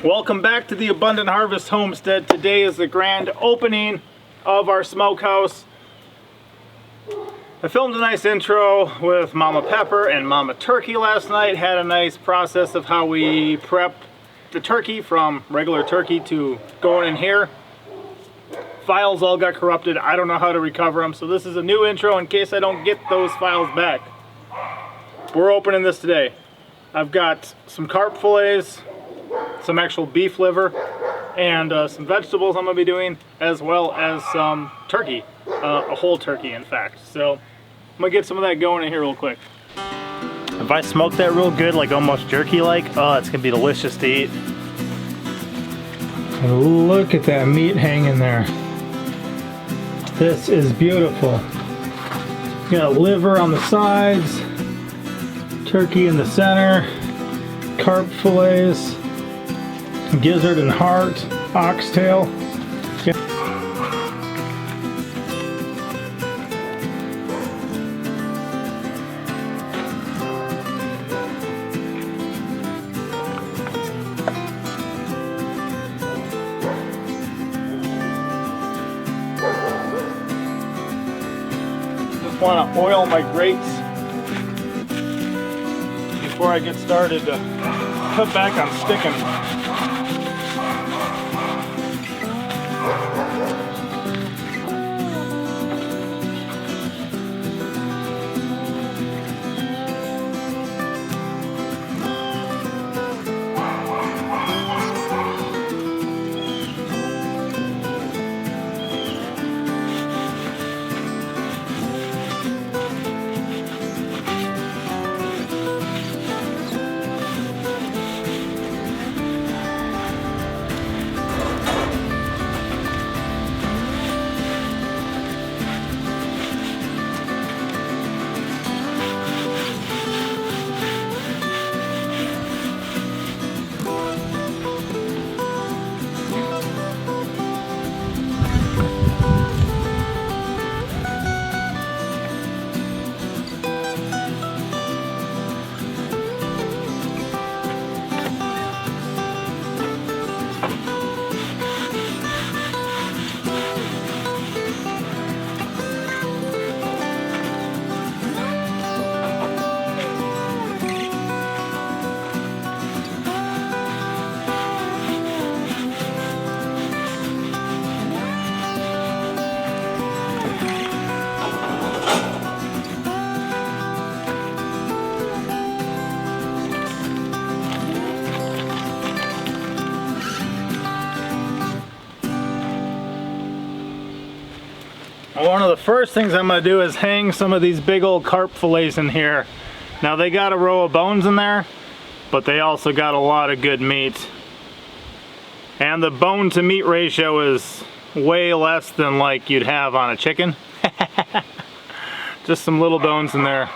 Welcome back to the Abundant Harvest Homestead. Today is the grand opening of our smokehouse. I filmed a nice intro with Mama Pepper and Mama Turkey last night. Had a nice process of how we prep the turkey from regular turkey to going in here. Files all got corrupted. I don't know how to recover them, so this is a new intro in case I don't get those files back. We're opening this today. I've got some carp fillets, some actual beef liver, and some vegetables I'm going to be doing, as well as some turkey, a whole turkey in fact. So I'm going to get some of that going in here real quick. If I smoke that real good, like almost jerky like, oh, it's going to be delicious to eat. And look at that meat hanging there. This is beautiful. You got liver on the sides, turkey in the center, carp fillets, gizzard and heart, oxtail. Just want to oil my grates before I get started to put back on sticking. One of the first things I'm going to do is hang some of these big old carp fillets in here. Now they got a row of bones in there, but they also got a lot of good meat. And the bone to meat ratio is way less than like you'd have on a chicken. Just some little bones in there.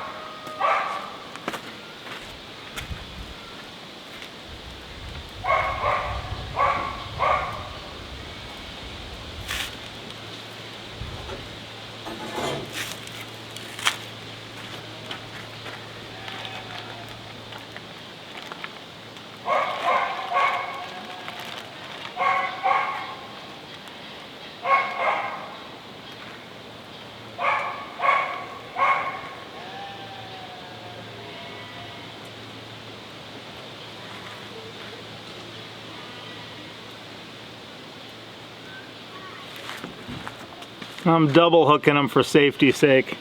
I'm double hooking them for safety's sake,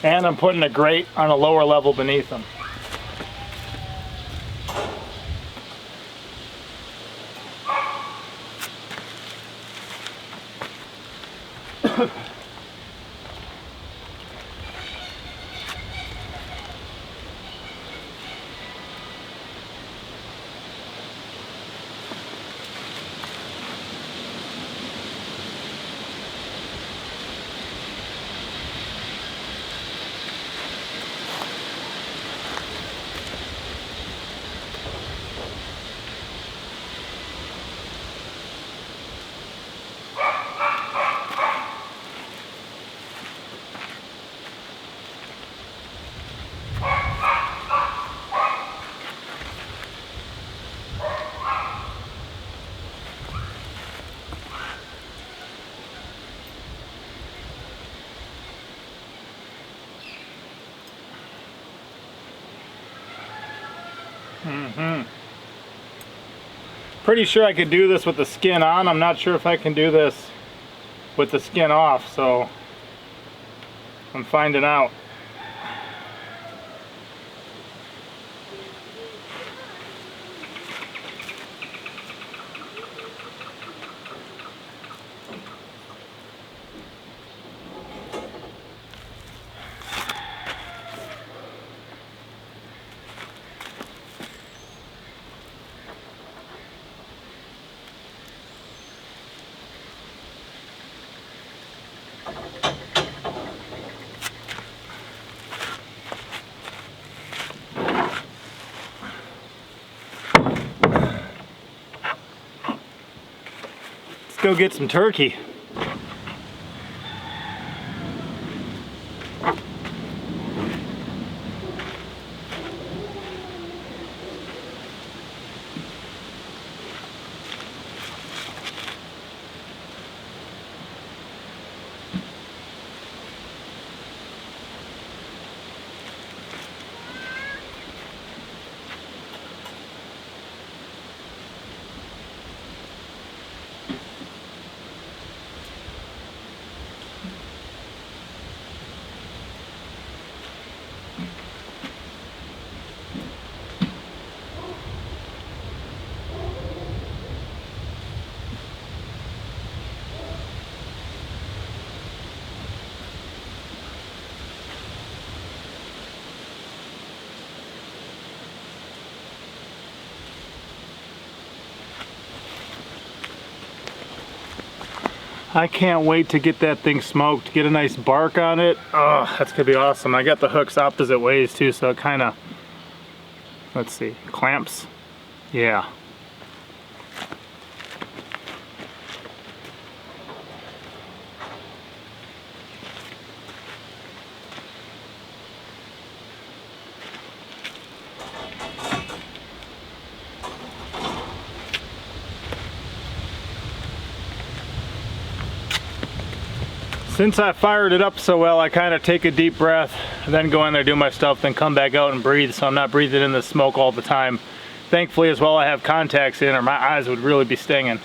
and I'm putting a grate on a lower level beneath them. Pretty sure I could do this with the skin on. I'm not sure if I can do this with the skin off, so I'm finding out. Let's go get some turkey. I can't wait to get that thing smoked, get a nice bark on it. Oh, that's gonna be awesome. I got the hooks opposite ways too, so it kind of, let's see, clamps. Yeah. Since I fired it up so well, I kind of take a deep breath, then go in there, do my stuff, then come back out and breathe, so I'm not breathing in the smoke all the time. Thankfully as well I have contacts in or my eyes would really be stinging.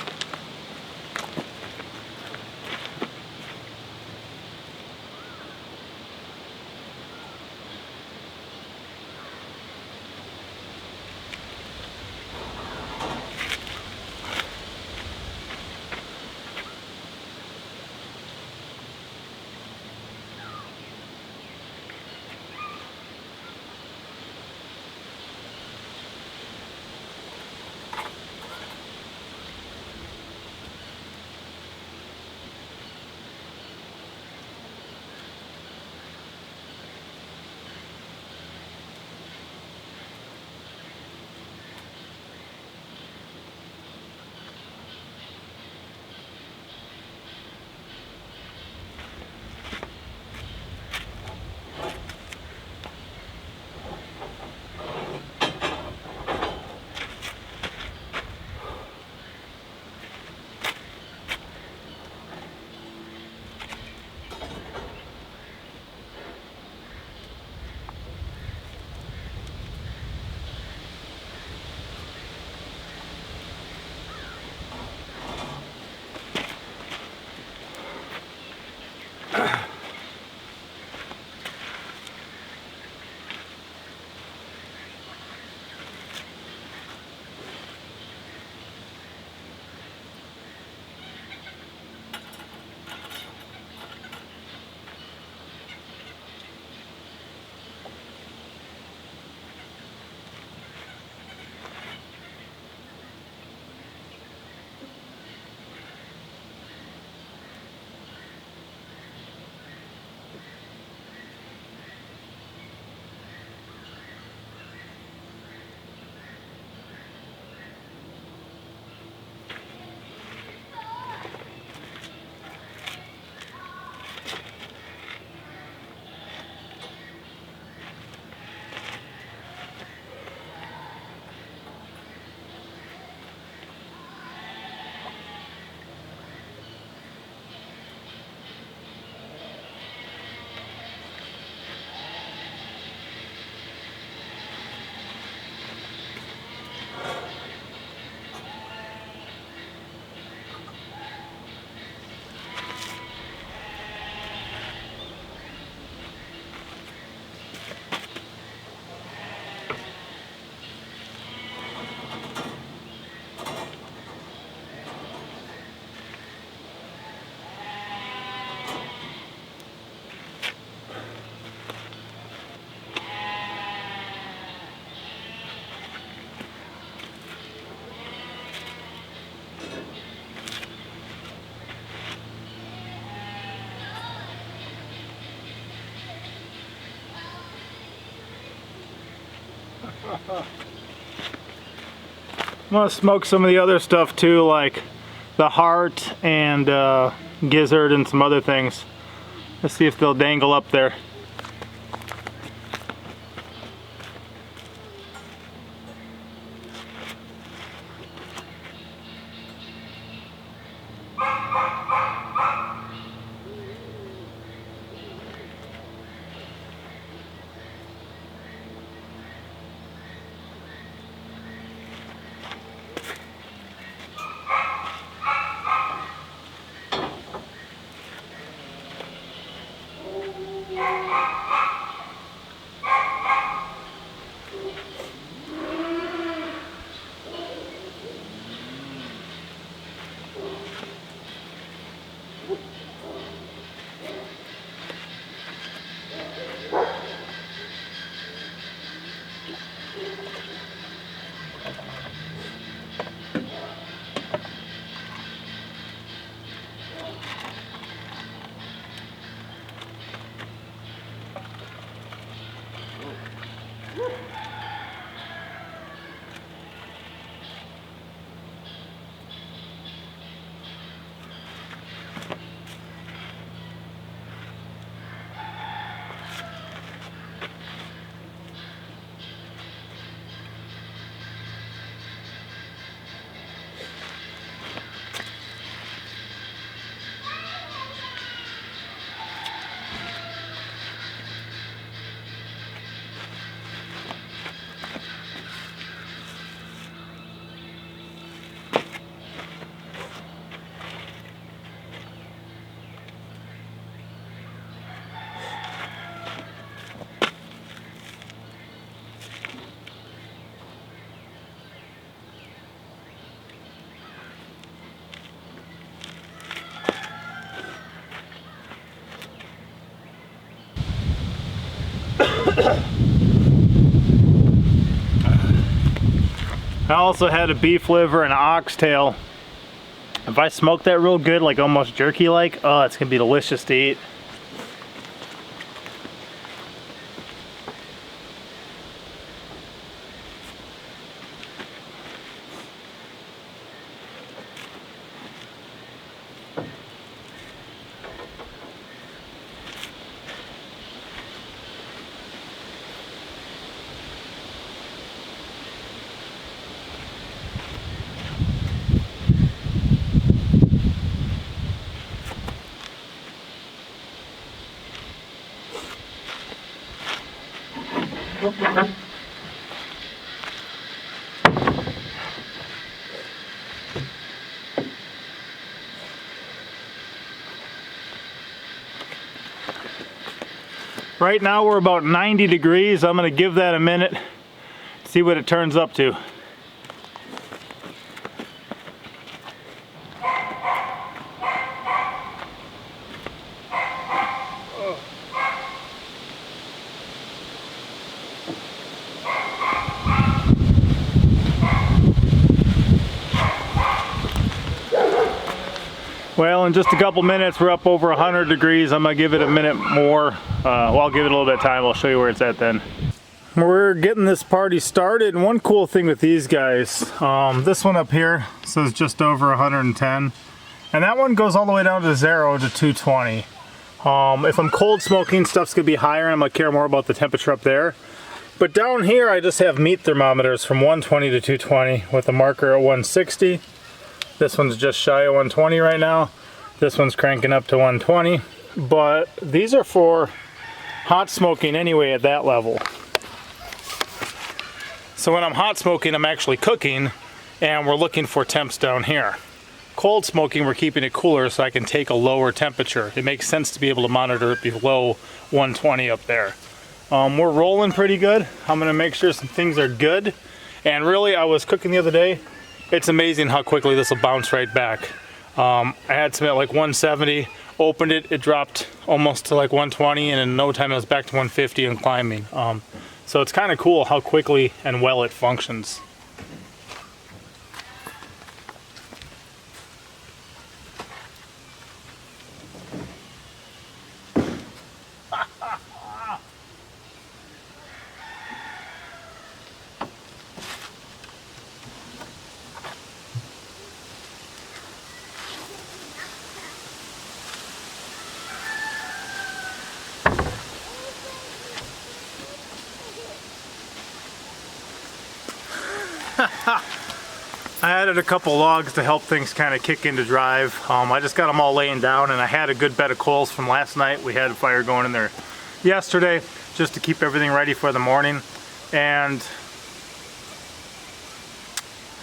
I'm gonna smoke some of the other stuff too, like the heart and gizzard and some other things. Let's see if they'll dangle up there. I also had a beef liver and an oxtail. If I smoke that real good, like almost jerky like, oh, it's gonna be delicious to eat. Right now we're about 90 degrees. I'm gonna give that a minute, see what it turns up to. Well, in just a couple minutes, we're up over 100 degrees. I'm gonna give it a minute more. Well, I'll give it a little bit of time. I'll show you where it's at then. We're getting this party started, and one cool thing with these guys, this one up here says just over 110, and that one goes all the way down to 0 to 220. If I'm cold smoking, stuff's gonna be higher, and I'm gonna care more about the temperature up there. But down here, I just have meat thermometers from 120 to 220 with a marker at 160. This one's just shy of 120 right now. This one's cranking up to 120. But these are for hot smoking anyway at that level. So when I'm hot smoking, I'm actually cooking, and we're looking for temps down here. Cold smoking, we're keeping it cooler so I can take a lower temperature. It makes sense to be able to monitor it below 120 up there. We're rolling pretty good. I'm gonna make sure some things are good. And really, I was cooking the other day. It's amazing how quickly this will bounce right back. I had some at like 170, opened it, it dropped almost to like 120, and in no time it was back to 150 and climbing. So it's kind of cool how quickly and well it functions. I added a couple logs to help things kind of kick into drive. I just got them all laying down, and I had a good bed of coals from last night. We had a fire going in there yesterday just to keep everything ready for the morning. And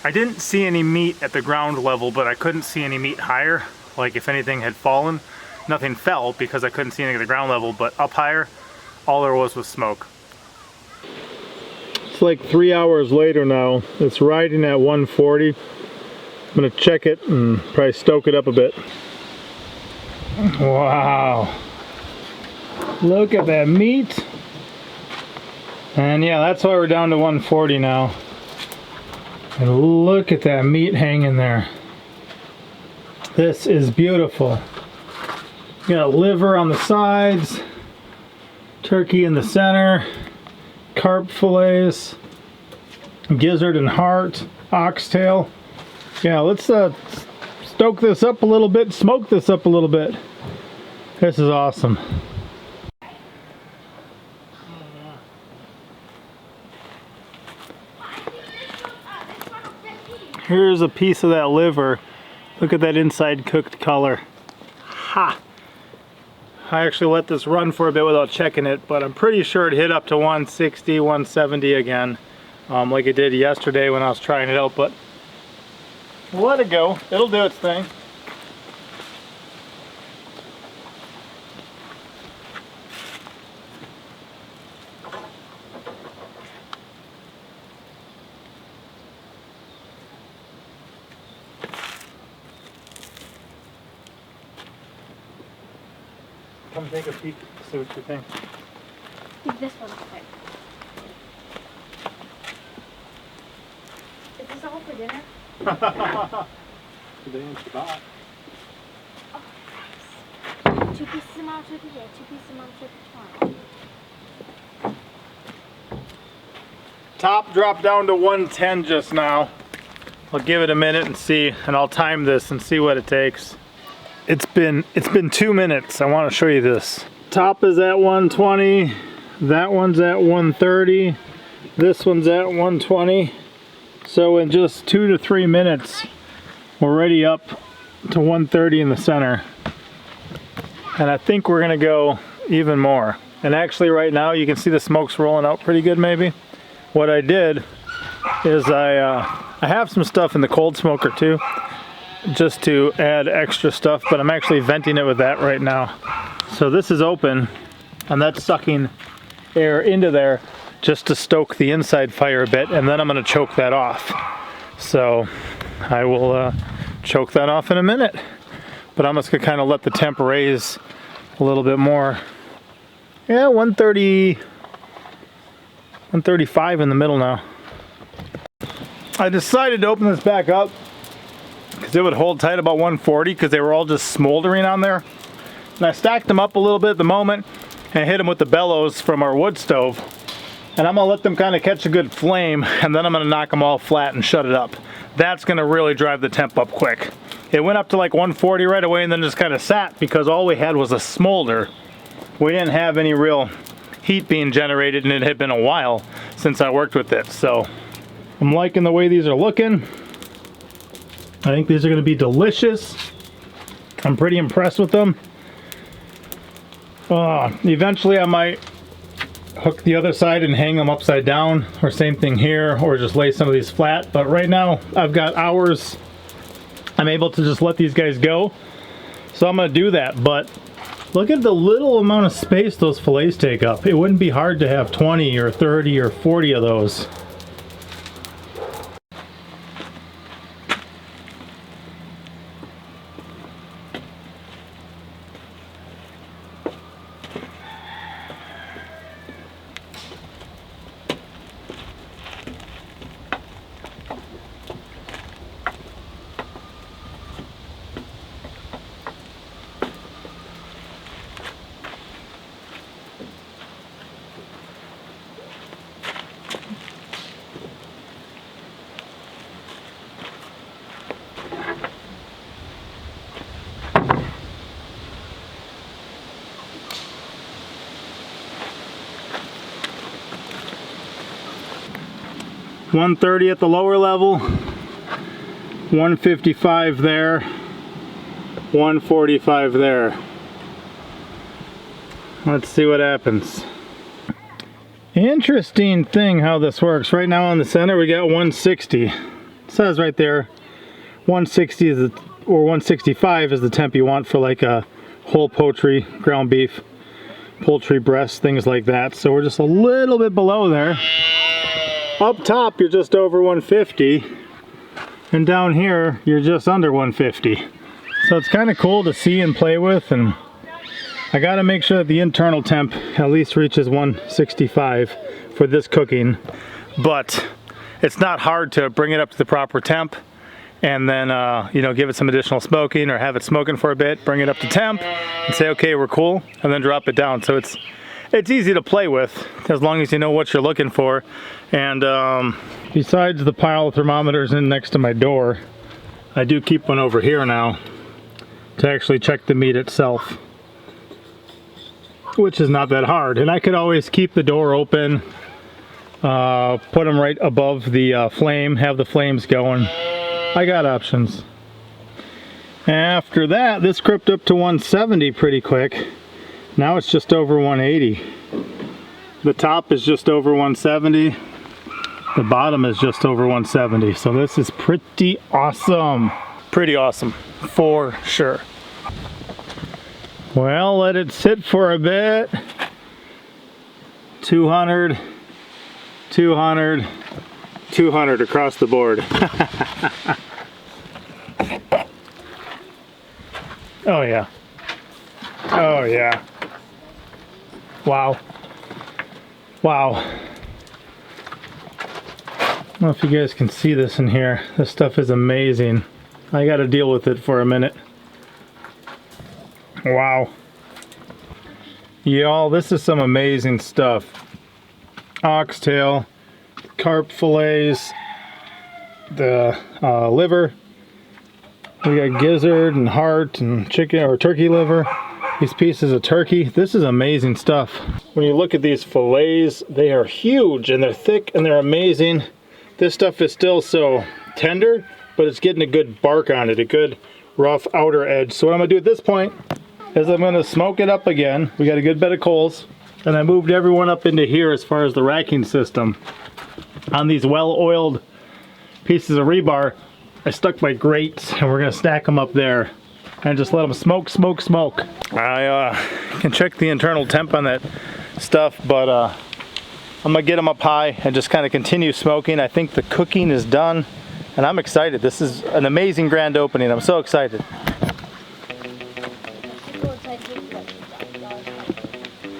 I didn't see any meat at the ground level, but I couldn't see any meat higher. Like if anything had fallen. Nothing fell because I couldn't see anything at the ground level, but up higher, all there was smoke. It's like 3 hours later now. It's riding at 140. I'm gonna check it and probably stoke it up a bit. Wow. Look at that meat. And yeah, that's why we're down to 140 now. And look at that meat hanging there. This is beautiful. You got liver on the sides, turkey in the center, carp fillets, gizzard and heart, oxtail. Yeah, let's stoke this up a little bit, smoke this up a little bit. This is awesome. Here's a piece of that liver. Look at that inside cooked color. Ha! I actually let this run for a bit without checking it, but I'm pretty sure it hit up to 160, 170 again, like it did yesterday when I was trying it out, but we'll let it go. It'll do its thing. Come take a peek, see what you think. I think this one's okay. Is this all for dinner? Today in Shabbat. Oh, nice. 2 pieces of mom turkey today, 2 pieces of mom turkey tomorrow. Top dropped down to 110 just now. I'll give it a minute and see, and I'll time this and see what it takes. It's been 2 minutes. I want to show you this. Top is at 120. That one's at 130. This one's at 120. So in just 2 to 3 minutes, we're already up to 130 in the center. And I think we're gonna go even more. And actually right now you can see the smoke's rolling out pretty good maybe. What I did is I have some stuff in the cold smoker too, just to add extra stuff, but I'm actually venting it with that right now. So this is open and that's sucking air into there just to stoke the inside fire a bit, and then I'm going to choke that off. So I will choke that off in a minute, but I'm just going to kind of let the temp raise a little bit more. Yeah, 130, 135 in the middle now. I decided to open this back up because it would hold tight about 140 because they were all just smoldering on there. And I stacked them up a little bit at the moment and hit them with the bellows from our wood stove. And I'm gonna let them kind of catch a good flame, and then I'm gonna knock them all flat and shut it up. That's gonna really drive the temp up quick. It went up to like 140 right away and then just kind of sat because all we had was a smolder. We didn't have any real heat being generated, and it had been a while since I worked with it. So I'm liking the way these are looking. I think these are going to be delicious. I'm pretty impressed with them. Eventually I might hook the other side and hang them upside down, or same thing here, or just lay some of these flat. But right now I've got hours. I'm able to just let these guys go. So I'm going to do that. But look at the little amount of space those fillets take up. It wouldn't be hard to have 20 or 30 or 40 of those. 130 at the lower level, 155 there, 145 there. Let's see what happens. Interesting thing how this works. Right now on the center we got 160. It says right there 160 is or 165 is the temp you want for like a whole poultry, ground beef, poultry breast, things like that. So we're just a little bit below there. Up top you're just over 150, and down here you're just under 150. So it's kind of cool to see and play with, and I got to make sure that the internal temp at least reaches 165 for this cooking. But it's not hard to bring it up to the proper temp and then you know, give it some additional smoking or have it smoking for a bit, bring it up to temp and say okay, we're cool, and then drop it down. So it's easy to play with as long as you know what you're looking for. And besides the pile of thermometers in next to my door, I do keep one over here now to actually check the meat itself, which is not that hard. And I could always keep the door open, put them right above the flame, have the flames going. I got options. After that, this crept up to 170 pretty quick. Now it's just over 180. The top is just over 170. The bottom is just over 170. So this is pretty awesome. Pretty awesome, for sure. Well, let it sit for a bit. 200, 200, 200 across the board. Oh yeah. Oh yeah. Wow. Wow. I don't know if you guys can see this in here. This stuff is amazing. I got to deal with it for a minute. Wow. Y'all, this is some amazing stuff. Oxtail, carp fillets, the liver. We got gizzard and heart and chicken or turkey liver. These pieces of turkey. This is amazing stuff. When you look at these fillets, they are huge and they're thick and they're amazing. This stuff is still so tender, but it's getting a good bark on it, a good rough outer edge. So what I'm gonna do at this point is I'm gonna smoke it up again. We got a good bed of coals, and I moved everyone up into here as far as the racking system. On these well-oiled pieces of rebar, I stuck my grates, and we're gonna stack them up there and just let them smoke, smoke, smoke. I can check the internal temp on that stuff, but I'm gonna get them up high and just kind of continue smoking. I think the cooking is done, and I'm excited. This is an amazing grand opening. I'm so excited. I'm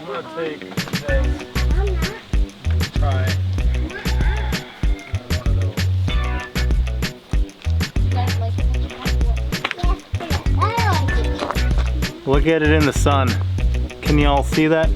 gonna take this. Try. Look at it in the sun. Can you all see that?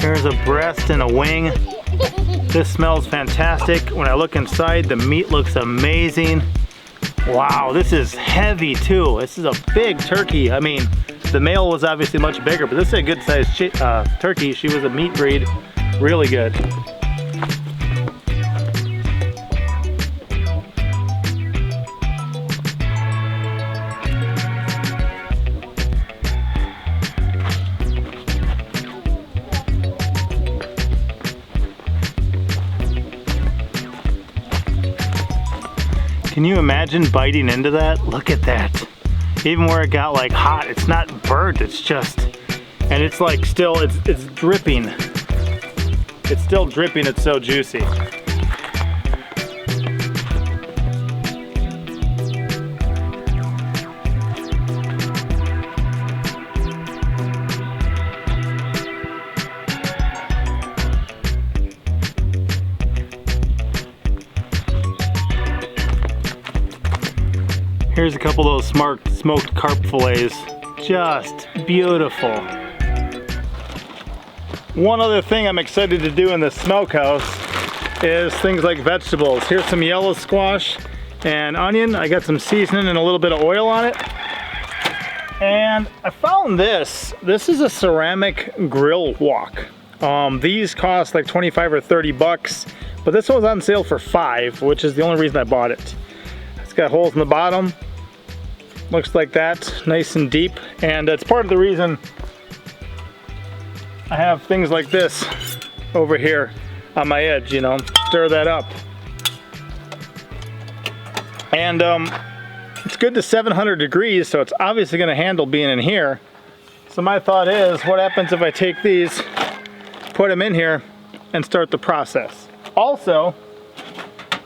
Here's a breast and a wing. This smells fantastic. When I look inside, the meat looks amazing. Wow, this is heavy too. This is a big turkey. I mean, the male was obviously much bigger, but this is a good sized turkey. She was a meat breed, really good. Can you imagine biting into that? Look at that. Even where it got like hot, it's not burnt, it's just, and it's like still, it's dripping. It's still dripping, it's so juicy. Here's a couple of those smoked carp fillets. Just beautiful. One other thing I'm excited to do in the smokehouse is things like vegetables. Here's some yellow squash and onion. I got some seasoning and a little bit of oil on it. And I found this. This is a ceramic grill wok. These cost like 25 or 30 bucks, but this one was on sale for $5, which is the only reason I bought it. It's got holes in the bottom. Looks like that, nice and deep. And it's part of the reason I have things like this over here on my edge, you know, stir that up. And it's good to 700 degrees, so it's obviously gonna handle being in here. So my thought is, what happens if I take these, put them in here, and start the process? Also,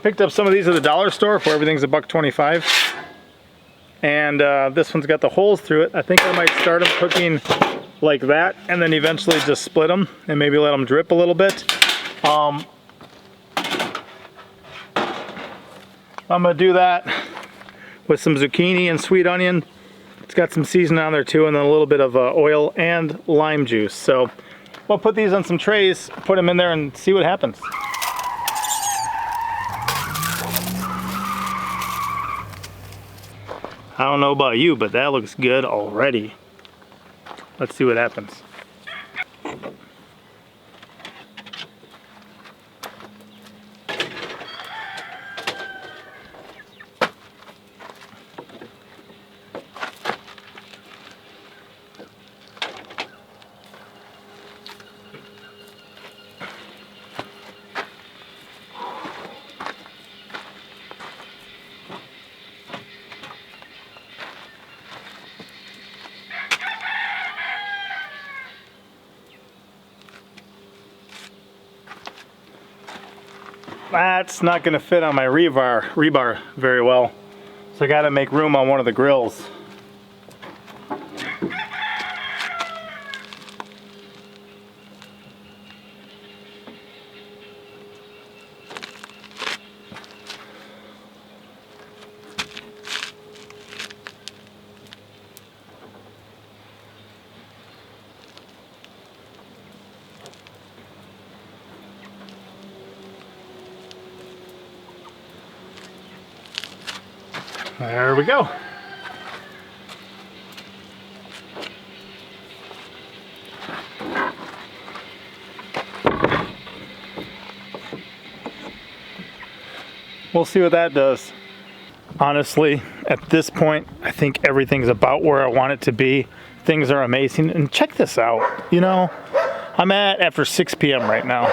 picked up some of these at the dollar store where everything's $1.25. And this one's got the holes through it. I think I might start them cooking like that and then eventually just split them and maybe let them drip a little bit. I'm gonna do that with some zucchini and sweet onion. It's got some seasoning on there too, and then a little bit of oil and lime juice. So we'll put these on some trays, put them in there and see what happens. I don't know about you, but that looks good already. Let's see what happens. That's not going to fit on my rebar very well, so I got to make room on one of the grills. There we go. We'll see what that does. Honestly, at this point, I think everything's about where I want it to be. Things are amazing. And check this out. You know, I'm after 6 p.m. right now.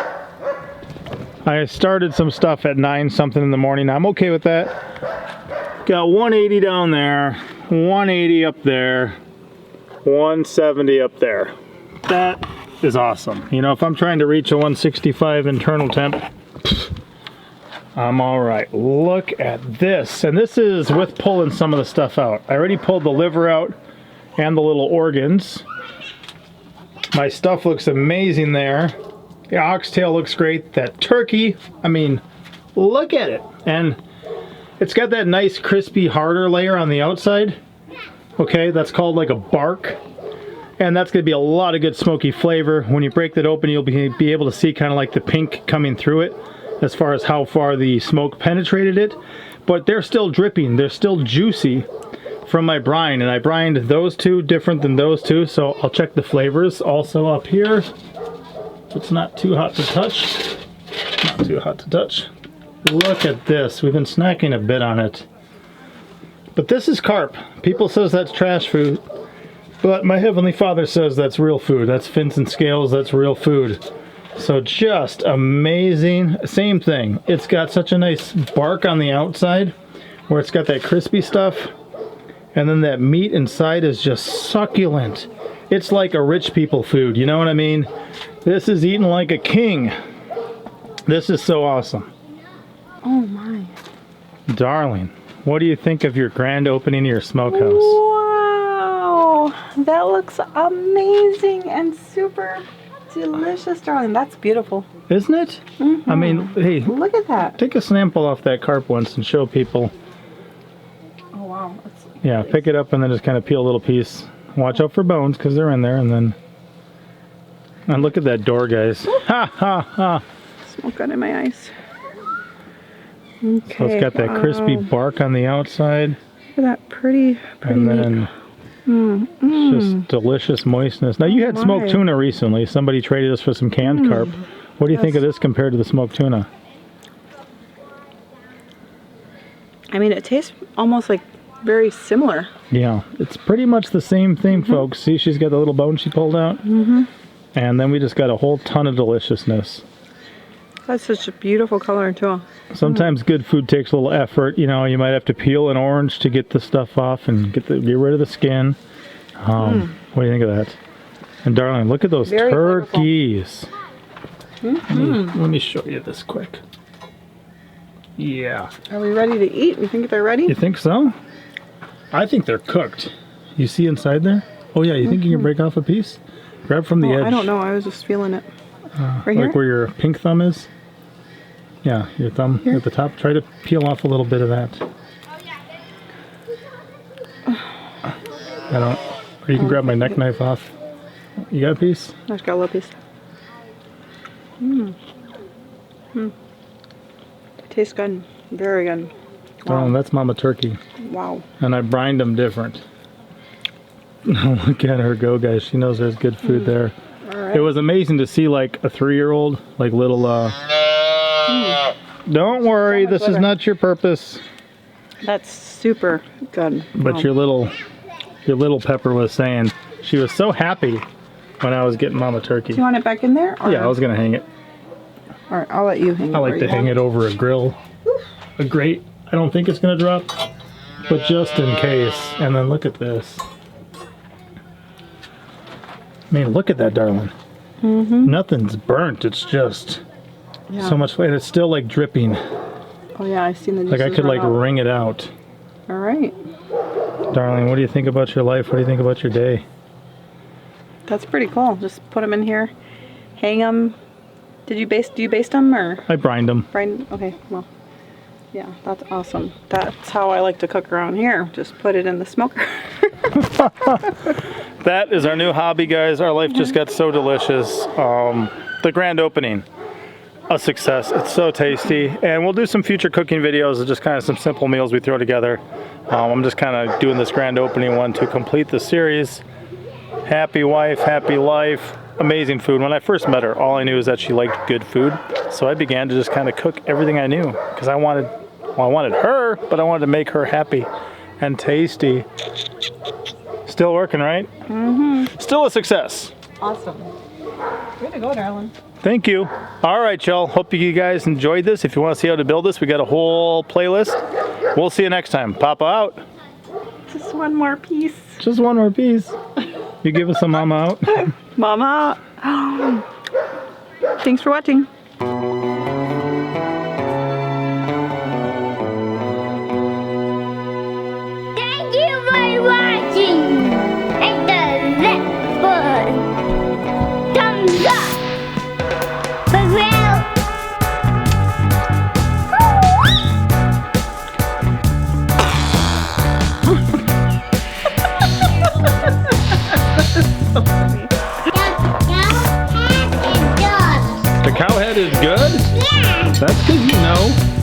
I started some stuff at 9 something in the morning. I'm okay with that. Got 180 down there, 180 up there, 170 up there. That is awesome. You know, if I'm trying to reach a 165 internal temp, I'm all right. Look at this. And this is with pulling some of the stuff out. I already pulled the liver out and the little organs. My stuff looks amazing there. The oxtail looks great. That turkey, I mean, look at it. And it's got that nice crispy harder layer on the outside. Okay, that's called like a bark. And that's gonna be a lot of good smoky flavor. When you break that open, you'll be able to see kind of like the pink coming through it as far as how far the smoke penetrated it. But they're still dripping, they're still juicy from my brine. And I brined those two different than those two, so I'll check the flavors. Also up here, it's not too hot to touch. Not too hot to touch. Look at this. We've been snacking a bit on it. But this is carp. People says that's trash food. But my Heavenly Father says that's real food. That's fins and scales. That's real food. So just amazing. Same thing. It's got such a nice bark on the outside where it's got that crispy stuff. And then that meat inside is just succulent. It's like a rich people food. You know what I mean? This is eaten like a king. This is so awesome. Oh my. Darling, what do you think of your grand opening of your smokehouse? Wow, that looks amazing and super delicious, darling. That's beautiful. Isn't it? Mm-hmm. I mean, hey, Look at that. take a sample off that carp once and show people. Oh wow. Yeah, pick it up and then just kind of peel a little piece. Watch out for bones because they're in there, and then And look at that door, guys. Ha ha ha. Smoke got in my eyes. Okay. So it's got that crispy bark on the outside. Look at that pretty And neat. then it's just delicious moistness. Now you had smoked my. tuna recently. Somebody traded us for some canned carp. What do you think of this compared to the smoked tuna? I mean, it tastes almost like very similar. Yeah, it's pretty much the same thing, folks. See, she's got the little bone she pulled out. And then we just got a whole ton of deliciousness. That's such a beautiful color too. Sometimes good food takes a little effort. You know, you might have to peel an orange to get the stuff off and get rid of the skin. What do you think of that? And darling, look at those Very turkeys. Let me show you this quick. Yeah. Are we ready to eat? You think they're ready? You think so? I think they're cooked. You see inside there? Oh yeah, you think you can break off a piece? Grab from the edge. I don't know. I was just feeling it. Right here? Like where your pink thumb is? Yeah, your thumb at the top. Try to peel off a little bit of that. I don't. Or you can grab my neck knife off. You got a piece? I just got a little piece. Tastes good. Very good. Oh, that's Mama Turkey. Wow. And I brined them different. Look at her go, guys. She knows there's good food there. All right. It was amazing to see like a 3-year-old, like little, don't worry, this is not your purpose. That's super good. But Wow. your little Pepper was saying she was so happy when I was getting Mama Turkey. Do you want it back in there? Or? Yeah, I was gonna hang it. All right, I'll let you hang it. I like to hang it over a grill, a grate. I don't think it's gonna drop, but just in case. And then look at this. I mean, look at that, darling. Nothing's burnt. It's just so much flavor. It's still like dripping. Oh yeah, I seen the Like I juices could run like out. wring it out. All right, Darling, what do you think about your life? What do you think about your day? that's pretty cool. Just put them in here, hang them. Do you baste them or I brined them. brine? Okay, well, yeah, that's awesome. That's how I like to cook around here. Just put it in the smoker. That is our new hobby, guys. Our life just got so delicious. The grand opening, a success. It's so tasty. And we'll do some future cooking videos of just kind of some simple meals we throw together. I'm just kind of doing this grand opening one to complete the series. Happy wife, happy life, amazing food. When I first met her, all I knew is that she liked good food. So I began to just kind of cook everything I knew because I wanted her, but I wanted to make her happy and tasty. Still working, right? Still a success. Awesome. Way to go, darling. Thank you. All right, y'all. Hope you guys enjoyed this. If you want to see how to build this, we got a whole playlist. We'll see you next time. Papa out. Just one more piece. Just one more piece. You give us a mama out. Mama. Thanks for watching. Thank you for watching. And the left button. Thumbs up. For real. The cow head is good? Yeah. That's because you know.